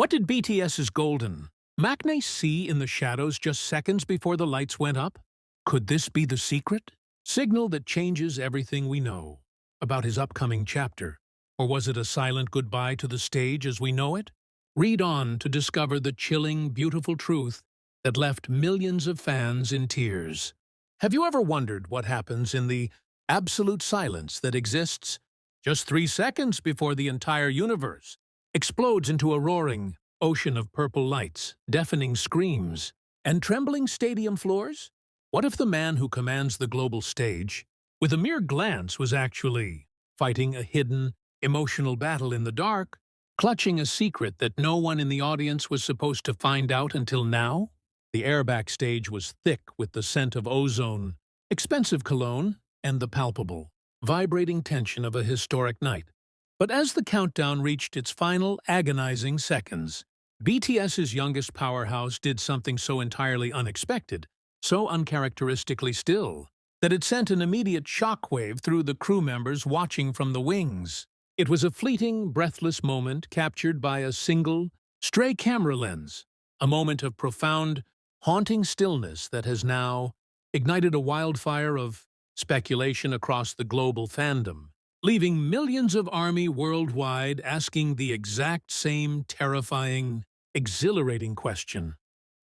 What did BTS's Golden Maknae see in the shadows just seconds before the lights went up? Could this be the secret? Signal that changes everything we know about his upcoming chapter? Or was it a silent goodbye to the stage as we know it? Read on to discover the chilling, beautiful truth that left millions of fans in tears. Have you ever wondered what happens in the absolute silence that exists just 3 seconds before the entire universe explodes into a roaring ocean of purple lights, deafening screams, and trembling stadium floors? What if the man who commands the global stage, with a mere glance, was actually fighting a hidden, emotional battle in the dark, clutching a secret that no one in the audience was supposed to find out until now? The air backstage was thick with the scent of ozone, expensive cologne, and the palpable, vibrating tension of a historic night. But as the countdown reached its final agonizing seconds, BTS's youngest powerhouse did something so entirely unexpected, so uncharacteristically still, that it sent an immediate shockwave through the crew members watching from the wings. It was a fleeting, breathless moment captured by a single, stray camera lens, a moment of profound, haunting stillness that has now ignited a wildfire of speculation across the global fandom, leaving millions of ARMY worldwide asking the exact same terrifying, exhilarating question.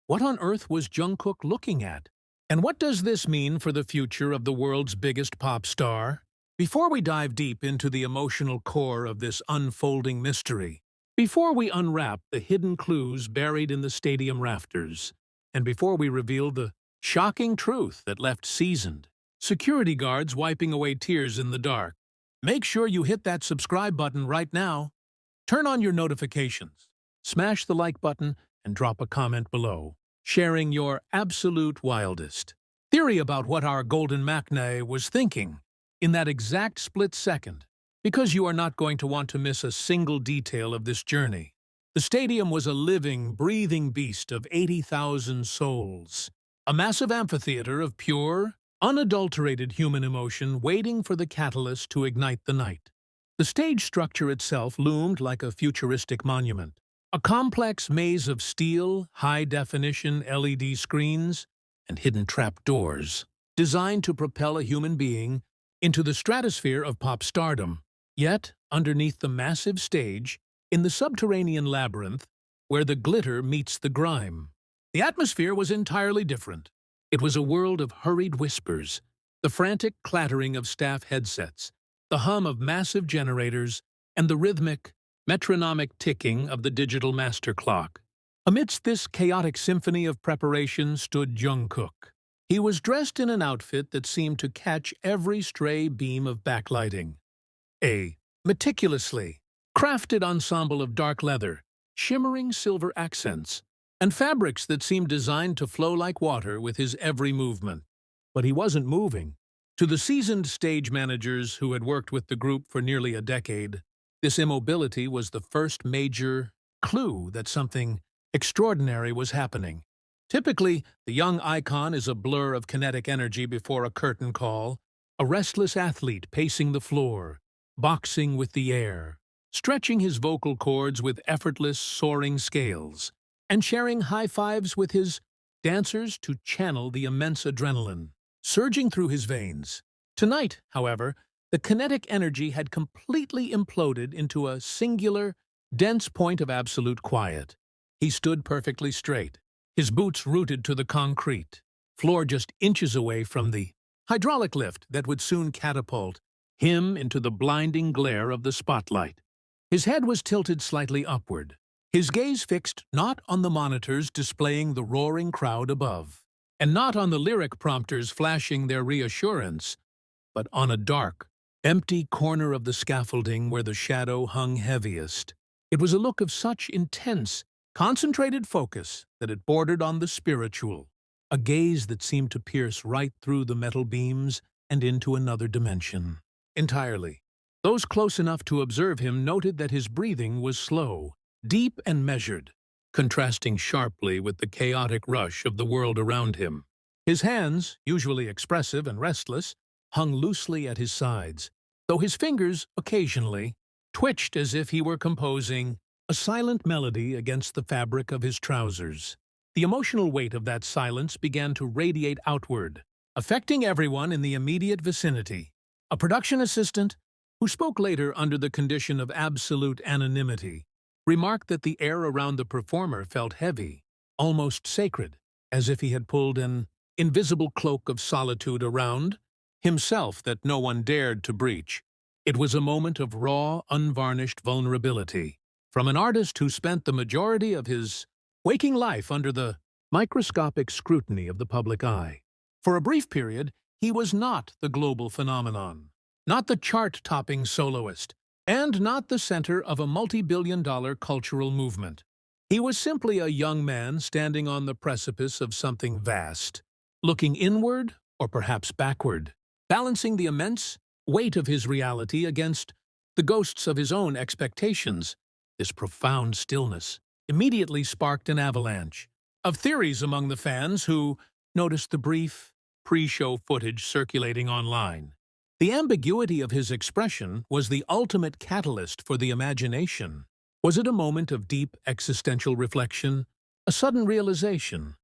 What on earth was Jungkook looking at? And what does this mean for the future of the world's biggest pop star? Before we dive deep into the emotional core of this unfolding mystery, before we unwrap the hidden clues buried in the stadium rafters, and before we reveal the shocking truth that left seasoned security guards wiping away tears in the dark, make sure you hit that subscribe button right now. Turn on your notifications, smash the like button, and drop a comment below, sharing your absolute wildest theory about what our Golden Maknae was thinking in that exact split second, because you are not going to want to miss a single detail of this journey. The stadium was a living, breathing beast of 80,000 souls, a massive amphitheater of pure, unadulterated human emotion waiting for the catalyst to ignite the night. The stage structure itself loomed like a futuristic monument, a complex maze of steel, high-definition LED screens, and hidden trapdoors, designed to propel a human being into the stratosphere of pop stardom. Yet, underneath the massive stage, in the subterranean labyrinth, where the glitter meets the grime, the atmosphere was entirely different. It was a world of hurried whispers, the frantic clattering of staff headsets, the hum of massive generators, and the rhythmic, metronomic ticking of the digital master clock. Amidst this chaotic symphony of preparation stood Jungkook. He was dressed in an outfit that seemed to catch every stray beam of backlighting. A meticulously crafted ensemble of dark leather, shimmering silver accents, and fabrics that seemed designed to flow like water with his every movement. But he wasn't moving. To the seasoned stage managers who had worked with the group for nearly a decade, this immobility was the first major clue that something extraordinary was happening. Typically, the young icon is a blur of kinetic energy before a curtain call, a restless athlete pacing the floor, boxing with the air, stretching his vocal cords with effortless, soaring scales, and sharing high fives with his dancers to channel the immense adrenaline surging through his veins. Tonight, however, the kinetic energy had completely imploded into a singular, dense point of absolute quiet. He stood perfectly straight, his boots rooted to the concrete floor just inches away from the hydraulic lift that would soon catapult him into the blinding glare of the spotlight. His head was tilted slightly upward, his gaze fixed not on the monitors displaying the roaring crowd above, and not on the lyric prompters flashing their reassurance, but on a dark, empty corner of the scaffolding where the shadow hung heaviest. It was a look of such intense, concentrated focus that it bordered on the spiritual, a gaze that seemed to pierce right through the metal beams and into another dimension entirely. Those close enough to observe him noted that his breathing was slow, deep and measured, contrasting sharply with the chaotic rush of the world around him. His hands, usually expressive and restless, hung loosely at his sides, though his fingers, occasionally, twitched as if he were composing a silent melody against the fabric of his trousers. The emotional weight of that silence began to radiate outward, affecting everyone in the immediate vicinity. A production assistant, who spoke later under the condition of absolute anonymity, remarked that the air around the performer felt heavy, almost sacred, as if he had pulled an invisible cloak of solitude around himself that no one dared to breach. It was a moment of raw, unvarnished vulnerability, from an artist who spent the majority of his waking life under the microscopic scrutiny of the public eye. For a brief period, he was not the global phenomenon, not the chart-topping soloist, and not the center of a multi-billion-dollar cultural movement. He was simply a young man standing on the precipice of something vast, looking inward or perhaps backward, balancing the immense weight of his reality against the ghosts of his own expectations. This profound stillness immediately sparked an avalanche of theories among the fans who noticed the brief, pre-show footage circulating online. The ambiguity of his expression was the ultimate catalyst for the imagination. Was it a moment of deep existential reflection, a sudden realization,